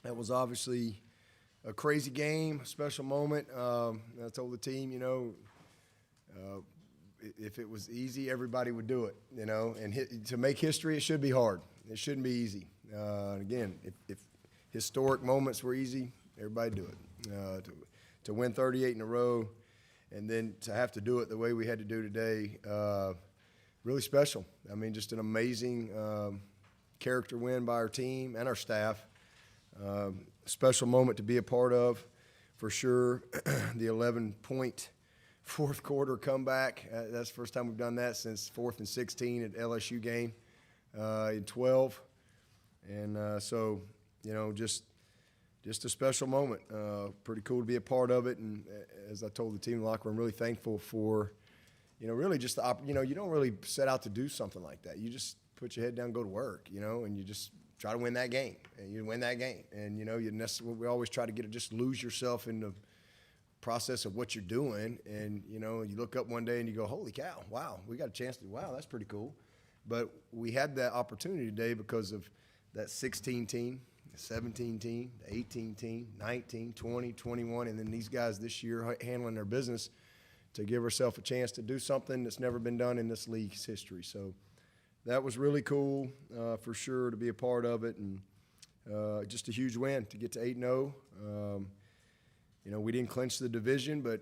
That was obviously a crazy game, a special moment. I told the team, uh, if it was easy, everybody would do it, And to make history, it should be hard. It shouldn't be easy. Again, if historic moments were easy, everybody do it. To win 38 in a row, and then to have to do it the way we had to do today, really special. I mean, just an amazing character win by our team and our staff. Special moment to be a part of, for sure. The 11-point fourth quarter comeback. That's the first time we've done that since 4th and 16 at LSU game in 12. And so, just a special moment. Pretty cool to be a part of it. And as I told the team in the locker room, really thankful for, really just the you don't really set out to do something like that. You just put your head down, go to work, and you just try to win that game, and you win that game. And, we always try to just lose yourself in the process of what you're doing. And, you look up one day and you go, holy cow, wow, we got a chance to, wow, that's pretty cool. But we had that opportunity today because of that 16 team, the 17 team, the 18 team, 19, 20, 21, and then these guys this year handling their business to give ourselves a chance to do something that's never been done in this league's history. So that was really cool, for sure, to be a part of it, and just a huge win to get to 8-0. We didn't clinch the division, but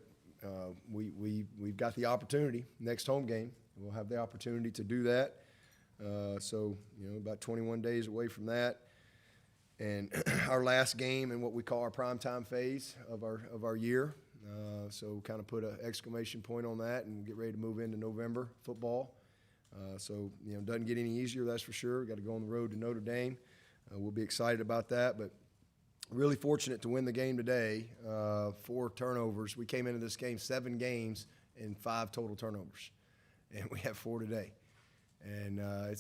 we've got the opportunity. Next home game, we'll have the opportunity to do that. So, about 21 days away from that. And our last game in what we call our primetime phase of our year. So kind of put an exclamation point on that and get ready to move into November football. So, it doesn't get any easier, that's for sure. Got to go on the road to Notre Dame. We'll be excited about that, but really fortunate to win the game today. 4 turnovers. We came into this game 7 games and 5 total turnovers, and we have 4 today. And I'm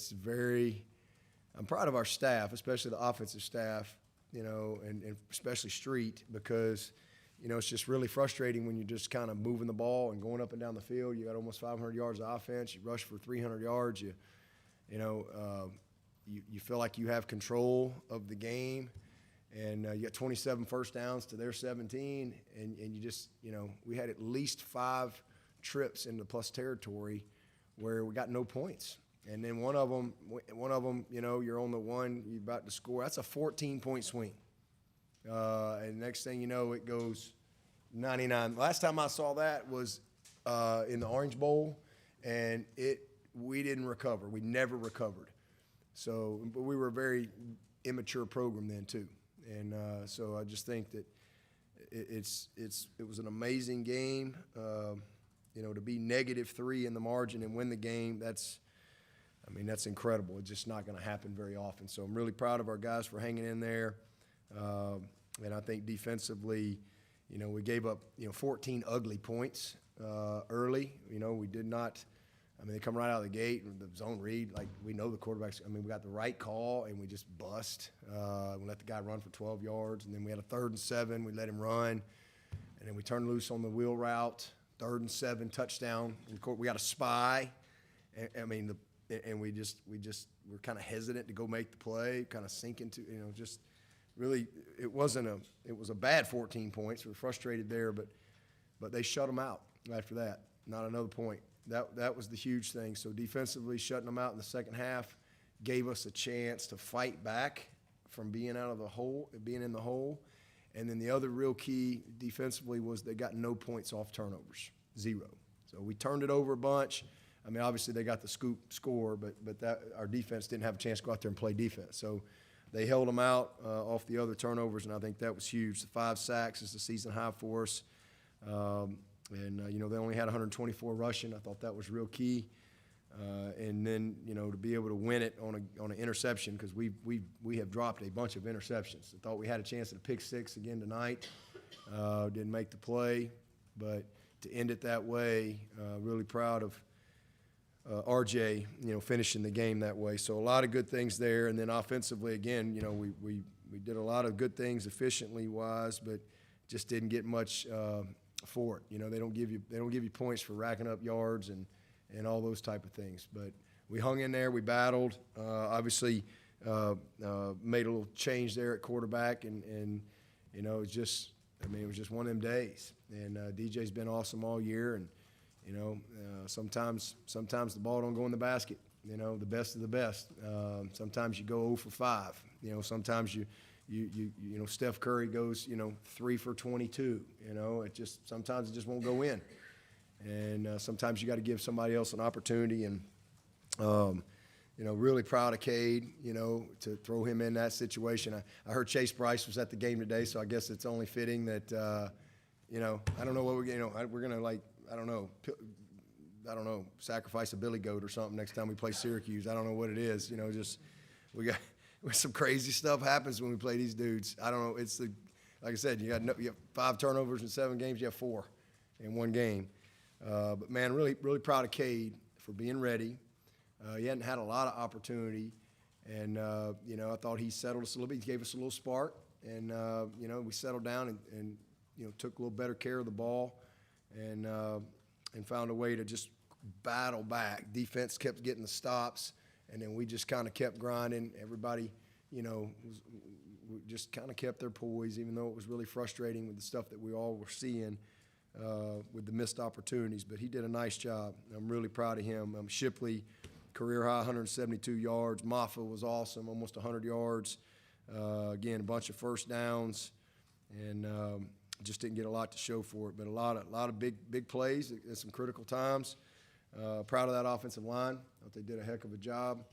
proud of our staff, especially the offensive staff, and especially Street, because it's just really frustrating when you're just kind of moving the ball and going up and down the field. You got almost 500 yards of offense. You rush for 300 yards. You feel like you have control of the game, and you got 27 first downs to their 17, and you just, we had at least 5 trips into plus territory where we got no points. And then one of them, you're on the one, you're about to score. That's a 14-point swing. And next thing you know, it goes 99. Last time I saw that was in the Orange Bowl, and we didn't recover. We never recovered. So, but we were a very immature program then too. And so I just think that it was an amazing game. To be -3 in the margin and win the game, that's incredible. It's just not going to happen very often. So I'm really proud of our guys for hanging in there. And I think defensively, we gave up, 14 ugly points early. We did not – they come right out of the gate with the zone read. Like, we know the quarterbacks – we got the right call, and we just bust. We let the guy run for 12 yards. And then we had a 3rd and 7. We let him run. And then we turned loose on the wheel route, 3rd and 7, touchdown. We got a spy. And we were kind of hesitant to go make the play, kind of sink into, just really, it was a bad 14 points. We were frustrated there, but they shut them out after that. Not another point. That was the huge thing. So defensively, shutting them out in the second half gave us a chance to fight back from being in the hole. And then the other real key defensively was they got no points off turnovers, 0. So we turned it over a bunch. Obviously they got the scoop score, but our defense didn't have a chance to go out there and play defense. So they held them out off the other turnovers, and I think that was huge. The 5 sacks is the season high for us. They only had 124 rushing. I thought that was real key. And then, to be able to win it on an interception, because we have dropped a bunch of interceptions. I thought we had a chance at a pick 6 again tonight. Didn't make the play, but to end it that way, really proud of RJ, finishing the game that way. So a lot of good things there. And then offensively, again, we did a lot of good things efficiently wise, but just didn't get much for it. They don't give you points for racking up yards and all those type of things. But we hung in there, we battled. Obviously, made a little change there at quarterback, and you know, it was just one of them days. And DJ's been awesome all year, and you know, sometimes the ball don't go in the basket. You know, the best of the best. Sometimes you go 0 for 5. You know, sometimes you know, Steph Curry goes, you know, 3 for 22. You know, sometimes it just won't go in. And sometimes you got to give somebody else an opportunity. And you know, really proud of Cade, you know, to throw him in that situation. I heard Chase Bryce was at the game today, so I guess it's only fitting that, you know, I don't know what we're going to, like, I don't know, sacrifice a billy goat or something next time we play Syracuse. I don't know what it is. You know, just some crazy stuff happens when we play these dudes. I don't know. It's like I said, you have 5 turnovers in 7 games. You have 4 in 1 game. But man, really proud of Cade for being ready. He hadn't had a lot of opportunity, and you know, I thought he settled us a little bit. He gave us a little spark, and you know, we settled down and you know, took a little better care of the ball, and found a way to just battle back. Defense kept getting the stops, and then we just kind of kept grinding. Everybody, you know, we just kind of kept their poise, even though it was really frustrating with the stuff that we all were seeing with the missed opportunities. But he did a nice job. I'm really proud of him. Shipley, career high 172 yards. Maffa was awesome, almost 100 yards. Again, a bunch of first downs, and just didn't get a lot to show for it. But a lot of big plays at some critical times. Proud of that offensive line. I thought they did a heck of a job.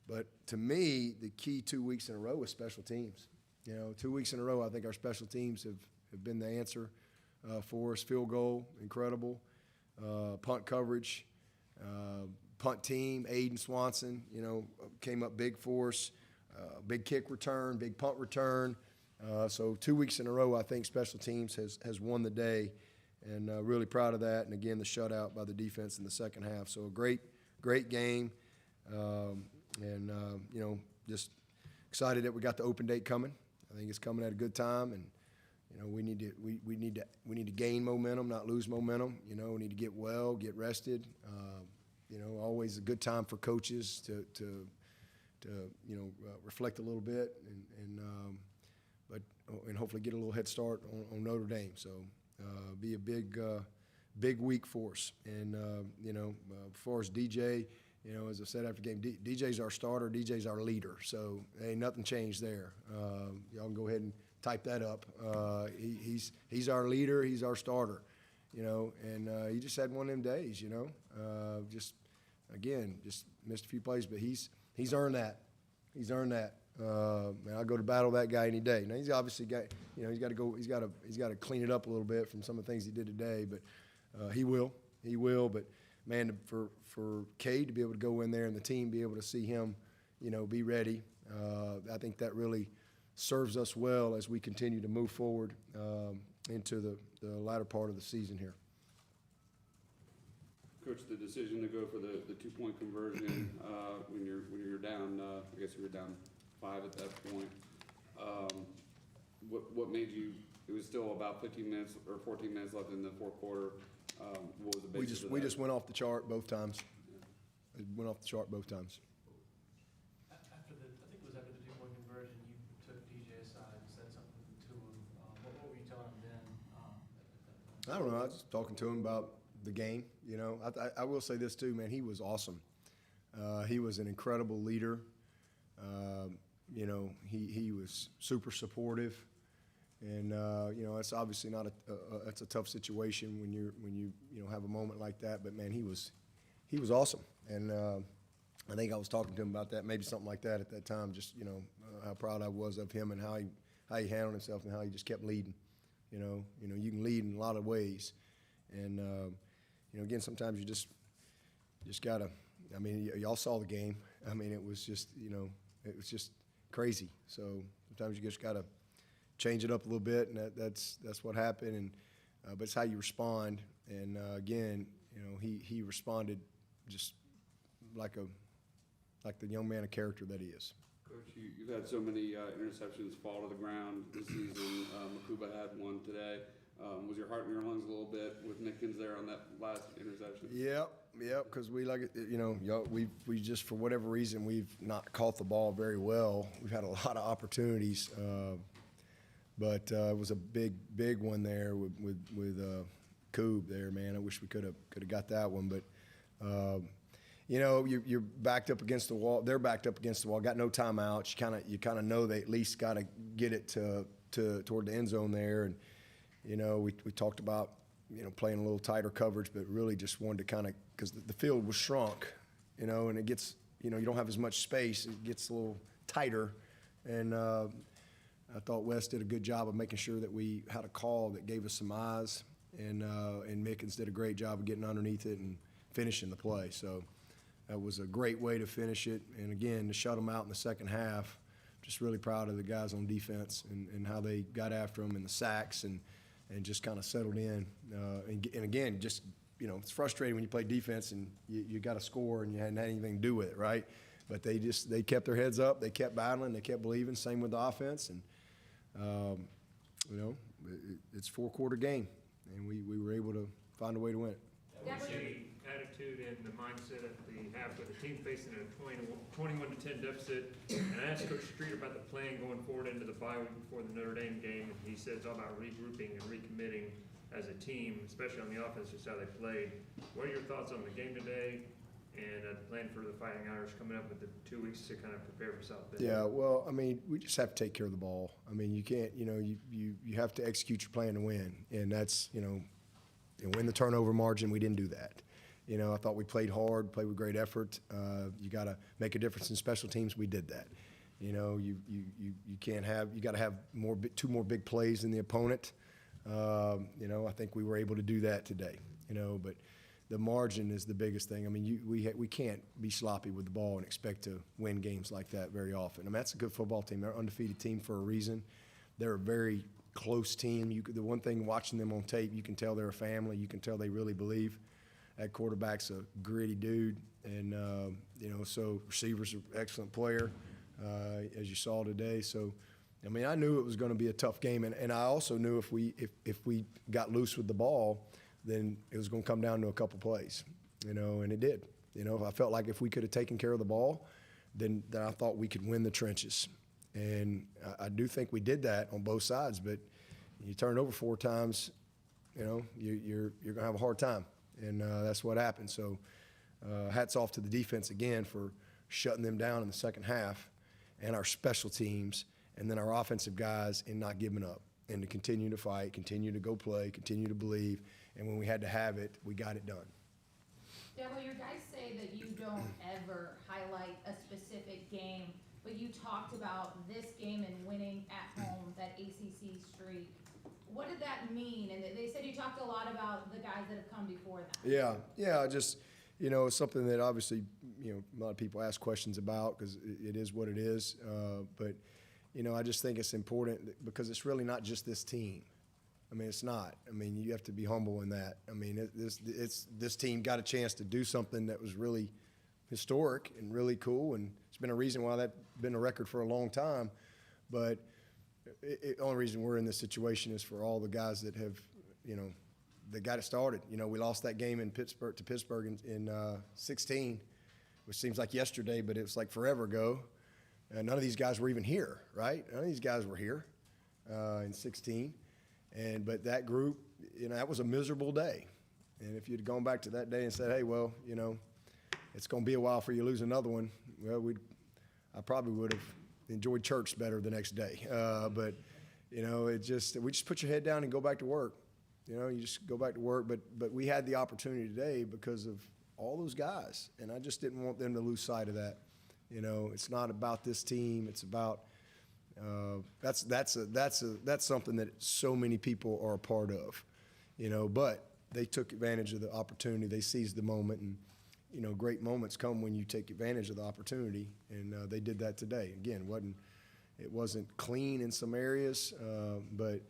But to me, the key 2 weeks in a row is special teams. You know, 2 weeks in a row, I think our special teams have been the answer for us. Field goal, incredible. Punt coverage, punt team, Aiden Swanson, you know, came up big for us. Big kick return, big punt return. So 2 weeks in a row, I think special teams has won the day, and really proud of that. And again, the shutout by the defense in the second half. So a great game, and you know, just excited that we got the open date coming. I think it's coming at a good time, and you know, we need to gain momentum, not lose momentum. You know, we need to get well, get rested. You know, always a good time for coaches to you know, reflect a little bit and hopefully get a little head start on Notre Dame. So be a big week for us. And you know, as far as DJ, you know, as I said after the game, DJ's our starter, DJ's our leader. So ain't nothing changed there. Y'all can go ahead and type that up. He's our leader, he's our starter. You know, and he just had one of them days. You know, just missed a few plays, but he's earned that. He's earned that. And I'll go to battle that guy any day. Now he's obviously got, you know, he's got to clean it up a little bit from some of the things he did today, but he will. But man, for Cade to be able to go in there and the team be able to see him, you know, be ready, I think that really serves us well as we continue to move forward into the latter part of the season here. Coach, the decision to go for the 2-point conversion when you're down, I guess you were down 5 at that point. What made you? It was still about 15 minutes or 14 minutes left in the fourth quarter. What was the basis of that? We just went off the chart both times. It went off the chart both times. I think it was after the 2-point conversion, you took DJ aside and said something to him. What were you telling him then? I don't know. I was just talking to him about the game. You know, I will say this too, man. He was awesome. He was an incredible leader. You know, he was super supportive, and you know, it's obviously not that's a tough situation when you have a moment like that. But man, he was awesome, and I think I was talking to him about that, maybe something like that at that time. Just, you know, how proud I was of him and how he handled himself and how he just kept leading. You know, you can lead in a lot of ways, and you know, again, sometimes you just gotta. I mean, y'all saw the game. I mean, it was just, you know, it was just crazy. So sometimes you just gotta change it up a little bit, and that's what happened. And but it's how you respond. And again, you know, he responded just like the young man of character that he is. Coach, you've had so many interceptions fall to the ground this season. Makuba had one today. Was your heart in your lungs a little bit with Mickens there on that last interception? Yep, because we we just, for whatever reason, we've not caught the ball very well. We've had a lot of opportunities, but it was a big one there with Coob there, man. I wish we could have got that one, but you're backed up against the wall. They're backed up against the wall. Got no timeouts. You kind of know they at least got to get it toward the end zone there, and we talked about playing a little tighter coverage, but really just wanted to kind of, because the field was shrunk, and it gets you don't have as much space. It gets a little tighter, and I thought Wes did a good job of making sure that we had a call that gave us some eyes, and Mickens did a great job of getting underneath it and finishing the play. So that was a great way to finish it. And again, to shut them out in the second half, just really proud of the guys on defense and how they got after them and the sacks and just kind of settled in. And again, just it's frustrating when you play defense and you got to score and you hadn't had anything to do with it, right? But they kept their heads up, they kept battling, they kept believing. Same with the offense, and it's 4-quarter game, and we were able to find a way to win it. What was the attitude and the mindset at the half with the team facing a 21-10 deficit? And I asked Coach Streeter about the plan going forward into the bye week before the Notre Dame game, and he said it's all about regrouping and recommitting as a team, especially on the offense, just how they played. What are your thoughts on the game today and the plan for the Fighting Irish coming up with the 2 weeks to kind of prepare for South Bend? Yeah, well, I mean, we just have to take care of the ball. I mean, you can't, you have to execute your plan to win, and that's, win the turnover margin. We didn't do that. I thought we played hard, played with great effort. You got to make a difference in special teams. We did that. You got to have two more big plays than the opponent. I think we were able to do that today. But the margin is the biggest thing. I mean, we can't be sloppy with the ball and expect to win games like that very often. I mean, that's a good football team. They're an undefeated team for a reason. They're a very close team. The one thing watching them on tape, you can tell they're a family. You can tell they really believe. That quarterback's a gritty dude, and so receiver's an excellent player, as you saw today. So, I mean, I knew it was going to be a tough game, and I also knew if we got loose with the ball, then it was going to come down to a couple plays, and it did. I felt like if we could have taken care of the ball, then I thought we could win the trenches. And I do think we did that on both sides, but you turn it over 4 times, you're going to have a hard time, and that's what happened. So hats off to the defense again for shutting them down in the second half, and our special teams, and then our offensive guys in not giving up and to continue to fight, continue to go play, continue to believe, and when we had to have it, we got it done. Dabo, your guys say that you don't ever highlight a specific game, but you talked about this game and winning at home, that ACC streak. What did that mean? And they said you talked a lot about the guys that have come before that. Yeah, just, it's something that obviously, a lot of people ask questions about because it is what it is. But, I just think it's important because it's really not just this team. I mean, it's not. I mean, you have to be humble in that. I mean, this team got a chance to do something that was really historic and really cool, and it's been a reason why that's been a record for a long time. But the only reason we're in this situation is for all the guys that have, that got it started. We lost that game in Pittsburgh in 16, which seems like yesterday, but it was like forever ago. And none of these guys were even here, right? None of these guys were here in 16. But that group, that was a miserable day. And if you'd gone back to that day and said, hey, well, it's going to be a while for you to lose another one, well, I probably would have enjoyed church better the next day. But we just put your head down and go back to work. You just go back to work. But we had the opportunity today because of all those guys, and I just didn't want them to lose sight of that. It's not about this team. It's about that's something that so many people are a part of. But they took advantage of the opportunity. They seized the moment, and great moments come when you take advantage of the opportunity, and they did that today. Again, it wasn't clean in some areas, but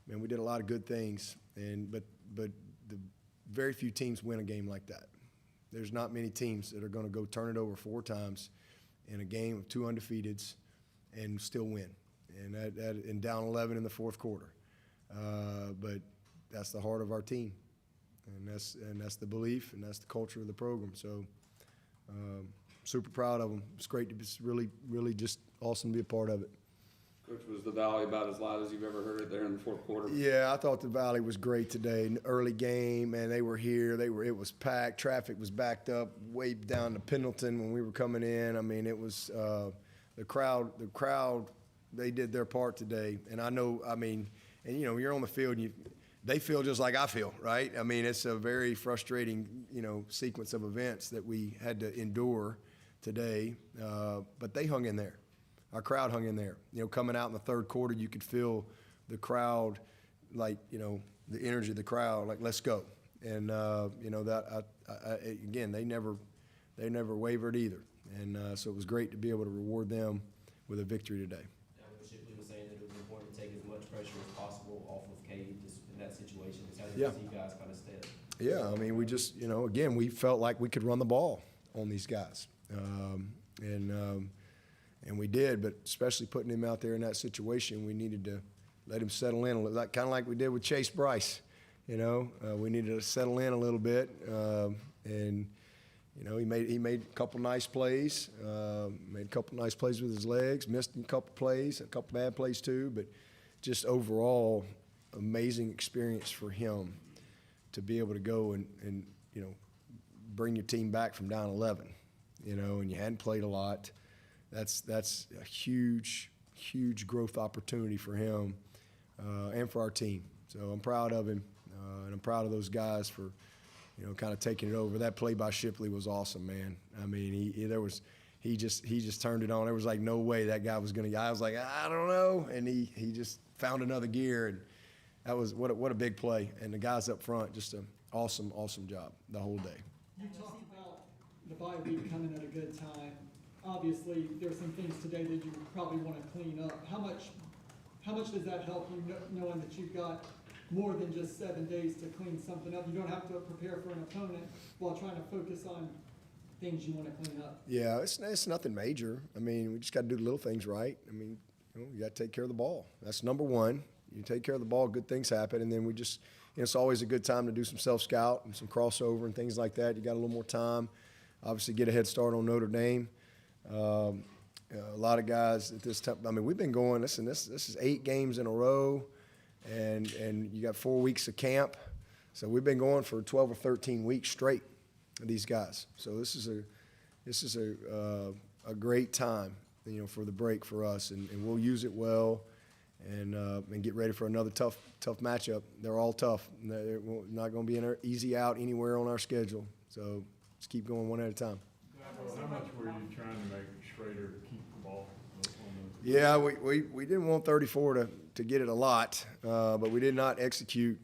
man, we did a lot of good things. But the very few teams win a game like that. There's not many teams that are going to go turn it over 4 times in a game of 2 undefeateds and still win, and down 11 in the fourth quarter. But that's the heart of our team, and that's the belief, and that's the culture of the program. So, super proud of them. It's great to be really just awesome to be a part of it. Coach, was the Valley about as loud as you've ever heard it there in the fourth quarter? Yeah, I thought the Valley was great today. Early game, and they were here. It was packed. Traffic was backed up way down to Pendleton when we were coming in. I mean, it was the crowd. They did their part today, and I know. I mean, and you're on the field, and they feel just like I feel, right? I mean, it's a very frustrating, sequence of events that we had to endure today, but they hung in there. Our crowd hung in there. Coming out in the third quarter, you could feel the crowd, like, the energy of the crowd, like, let's go. And, again, they never wavered either. And so it was great to be able to reward them with a victory today. Coach Shipley was saying that it was important to take as much pressure as possible off of Cade just in that situation. It's how you Yeah. see you guys kind of step. Yeah, I mean, we just, again, we felt like we could run the ball on these guys. And we did, but especially putting him out there in that situation, we needed to let him settle in, kind of like we did with Chase Bryce. We needed to settle in a little bit, and he made a couple nice plays, with his legs, missed a couple plays, a couple bad plays too, but just overall amazing experience for him to be able to go and bring your team back from down 11, and you hadn't played a lot. That's a huge growth opportunity for him and for our team. So I'm proud of him, and I'm proud of those guys for, kind of taking it over. That play by Shipley was awesome, man. I mean, he just turned it on. There was like no way that guy was going to. I was like, I don't know, and he just found another gear, and that was what a big play. And the guys up front, just an awesome job the whole day. You talked about the bye week coming at a good time. Obviously, there are some things today that you probably want to clean up. How much does that help you knowing that you've got more than just 7 days to clean something up? You don't have to prepare for an opponent while trying to focus on things you want to clean up. Yeah, it's nothing major. I mean, we just got to do the little things right. I mean, you got to take care of the ball. That's number one. You take care of the ball, good things happen, and then we just, it's always a good time to do some self-scout and some crossover and things like that. You got a little more time. Obviously, get a head start on Notre Dame. A lot of guys at this time. I mean, we've been going. Listen, this is 8 games in a row, and you got 4 weeks of camp. So we've been going for 12 or 13 weeks straight. These guys. So this is a great time, for the break for us, and we'll use it well, and get ready for another tough matchup. They're all tough. They're not going to be an easy out anywhere on our schedule. So let's keep going one at a time. How much were you trying to make Schrader keep the ball on the? Yeah, we didn't want 34 to get it a lot, but we did not execute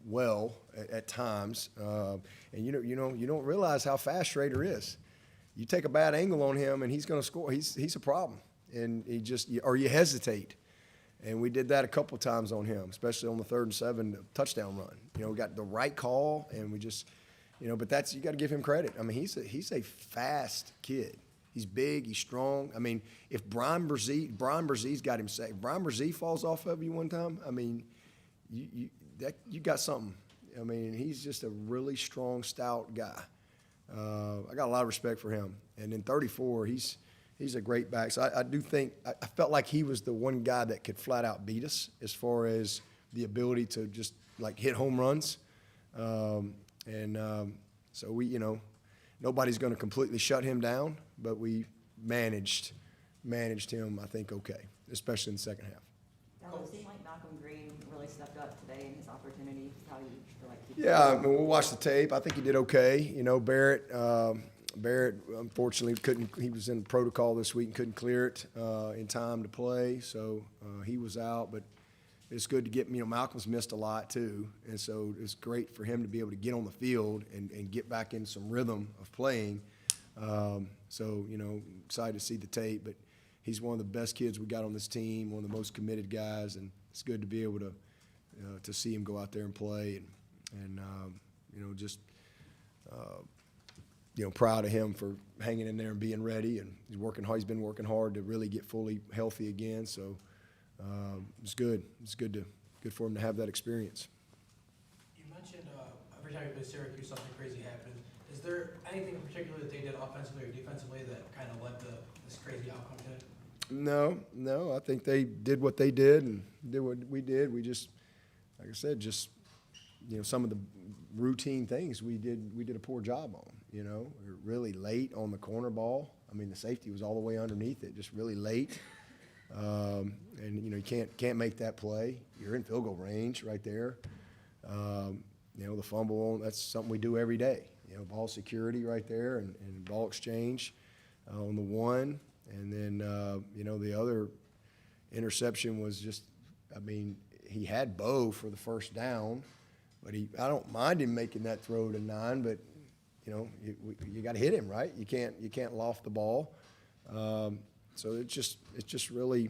well at times. And you don't realize how fast Schrader is. You take a bad angle on him, and he's going to score. He's a problem, and you hesitate. And we did that a couple of times on him, especially on the 3rd and 7 touchdown run. We got the right call, and we just. But you got to give him credit. I mean, he's a fast kid. He's big. He's strong. I mean, if Brian Brzee got him safe. Brian Brzee falls off of you one time. I mean, you got something. I mean, he's just a really strong, stout guy. I got a lot of respect for him. And then 34, he's a great back. So I do think I felt like he was the one guy that could flat out beat us as far as the ability to just like hit home runs. So we, nobody's going to completely shut him down, but we managed him, I think, okay, especially in the second half. It seemed like Malcolm Green really stepped up today in his opportunity. How do you feel like he? Yeah, I mean, we'll watch the tape. I think he did okay. Barrett, unfortunately, couldn't. He was in protocol this week and couldn't clear it in time to play, so he was out, but. It's good to get, Malcolm's missed a lot too, and so it's great for him to be able to get on the field and get back in some rhythm of playing. So, excited to see the tape, but he's one of the best kids we got on this team, one of the most committed guys, and it's good to be able to see him go out there and play, and proud of him for hanging in there and being ready, and he's been working hard to really get fully healthy again, so. It's good. It's good for him to have that experience. mentioned every time you play Syracuse, something crazy happens. Is there anything in particular that they did offensively or defensively that kind of led to this crazy outcome today? No. I think they did what they did and did what we did. We just, like I said, just some of the routine things we did a poor job on. We were really late on the corner ball. I mean, the safety was all the way underneath it, just really late. And you can't make that play. You're in field goal range right there. The fumble, that's something we do every day. Ball security right there and ball exchange on the one. And then, the other interception was just, he had Bo for the first down, but I don't mind him making that throw to 9, but, you got to hit him, right? You can't loft the ball. So it's just really,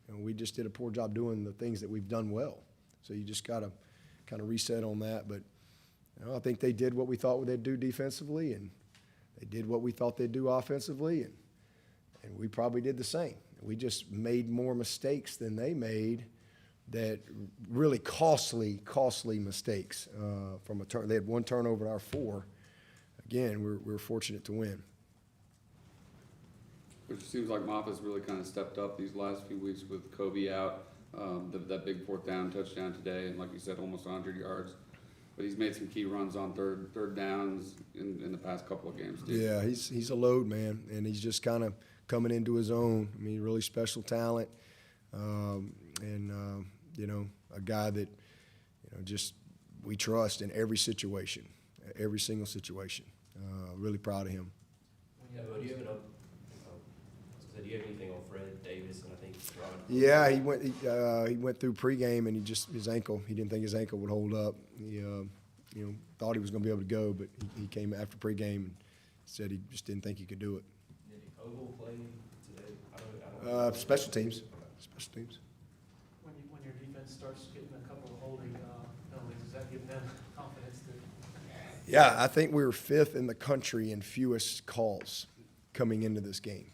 we just did a poor job doing the things that we've done well. So you just got to kind of reset on that. But I think they did what we thought they'd do defensively, and they did what we thought they'd do offensively, and we probably did the same. We just made more mistakes than they made, that really costly mistakes from a turn. They had one turnover in our 4. Again, we're fortunate to win. Which seems like Moffitt's really kind of stepped up these last few weeks with Kobe out. That big 4th down touchdown today, and like you said, almost 100 yards. But he's made some key runs on third downs in the past couple of games, too. Yeah, he's a load, man, and he's just kind of coming into his own. Really special talent, and a guy that just we trust in every situation, every single situation. Really proud of him. Yeah, but do you have anything on Fred Davis and I think Robin? Yeah, he went through pregame and his ankle. He didn't think his ankle would hold up. He thought he was going to be able to go, but he came after pregame and said he just didn't think he could do it. Did Ogle play today? I don't Special teams. When your defense starts getting a couple of holding penalties, does that give them confidence to? Yeah, I think we were 5th in the country in fewest calls coming into this game.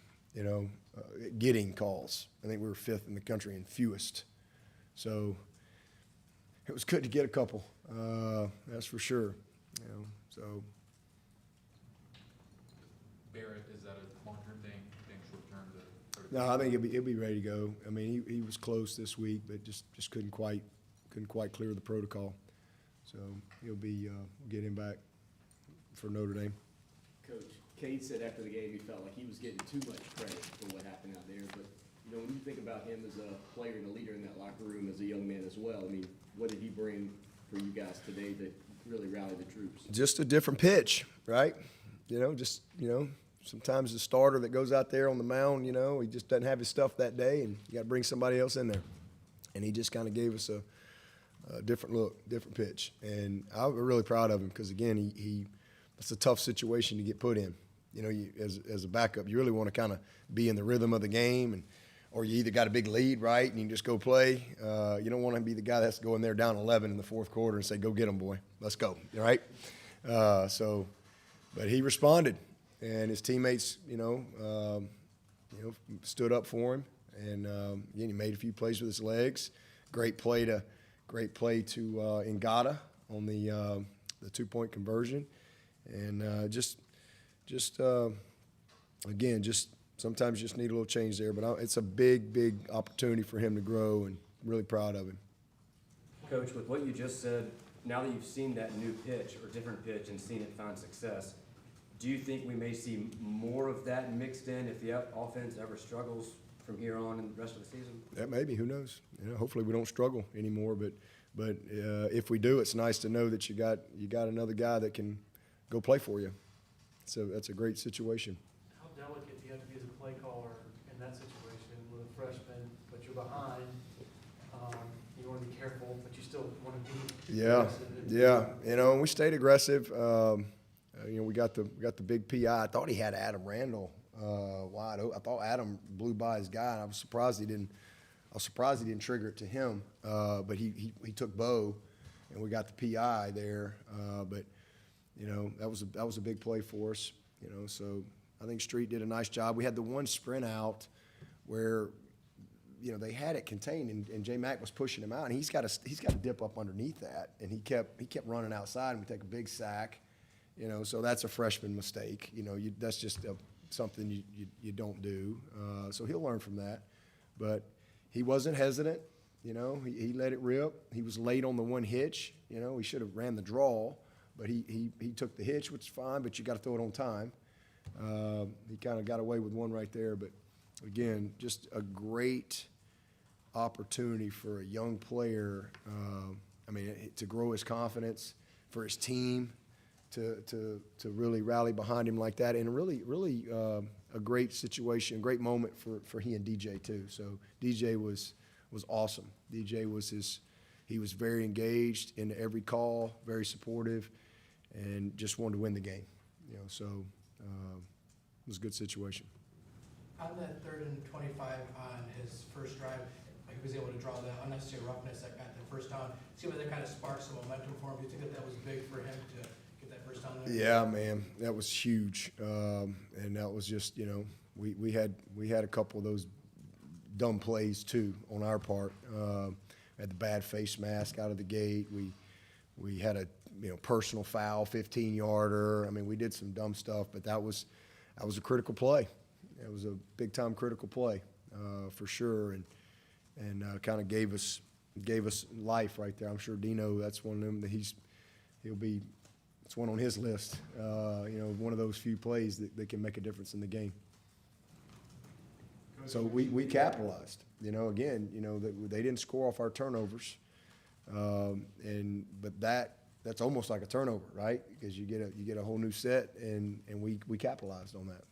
Getting calls. I think we were 5th in the country in fewest. So it was good to get a couple. That's for sure. So. Barrett, is that a long-term thing? Think short-term? No, I think he'll be ready to go. He was close this week, but just couldn't quite clear the protocol. So he'll be get him back for Notre Dame. Coach, Cade said after the game he felt like he was getting too much credit for what happened out there. But when you think about him as a player and a leader in that locker room, as a young man as well, what did he bring for you guys today that really rallied the troops? Just a different pitch, right? Sometimes the starter that goes out there on the mound, he just doesn't have his stuff that day, and you got to bring somebody else in there. And he just kind of gave us a different look, different pitch. And I'm really proud of him because, again, it's a tough situation to get put in. As a backup, you really want to kind of be in the rhythm of the game, or you either got a big lead, right, and you can just go play. You don't want to be the guy that's going there down 11 in the 4th quarter and say, go get them, boy. Let's go, right? But he responded, and his teammates, stood up for him. And, again, he made a few plays with his legs. Great play to Ngata on the 2-point conversion. And again, sometimes you just need a little change there. But it's a big opportunity for him to grow, and really proud of him. Coach, with what you just said, now that you've seen that new pitch or different pitch and seen it find success, do you think we may see more of that mixed in if the offense ever struggles from here on in the rest of the season? That maybe, who knows? Hopefully we don't struggle anymore. But if we do, it's nice to know that you got another guy that can go play for you. So that's a great situation. How delicate do you have to be as a play caller in that situation with a freshman, but you're behind? You want to be careful, but you still want to be aggressive. Yeah. And we stayed aggressive. We got the big PI. I thought he had Adam Randall wide open. I thought Adam blew by his guy, and I was surprised he didn't trigger it to him. But he took Bo, and we got the PI there. But that was a big play for us. So I think Street did a nice job. We had the one sprint out where they had it contained, and J Mac was pushing him out, and he's got to dip up underneath that, and he kept running outside, and we take a big sack, so that's a freshman mistake. That's just something you don't do. So he'll learn from that, but he wasn't hesitant. He let it rip. He was late on the one hitch. He should have ran the draw, but he took the hitch, which is fine, but you got to throw it on time. He kind of got away with one right there, but again, just a great opportunity for a young player. To grow his confidence, for his team to really rally behind him like that, and really a great situation, great moment for he and DJ too. So DJ was awesome. DJ he was very engaged in every call, very supportive, and just wanted to win the game. So it was a good situation. On that 3rd and 25 on his first drive, he was able to draw the unnecessary roughness that got the first down. See whether that kind of sparked some momentum for him. Do you think that was big for him to get that first down there? Yeah, man, that was huge, and that was just we had a couple of those dumb plays too on our part. Had the bad face mask out of the gate. We had a personal foul, 15-yarder. We did some dumb stuff, but that was a critical play. It was a big time critical play for sure, and kind of gave us life right there. I'm sure Dino, that's one of them that it's one on his list. One of those few plays that can make a difference in the game. So we capitalized. Again, that they didn't score off our turnovers, but that's almost like a turnover, right? Because you get a whole new set, and we capitalized on that.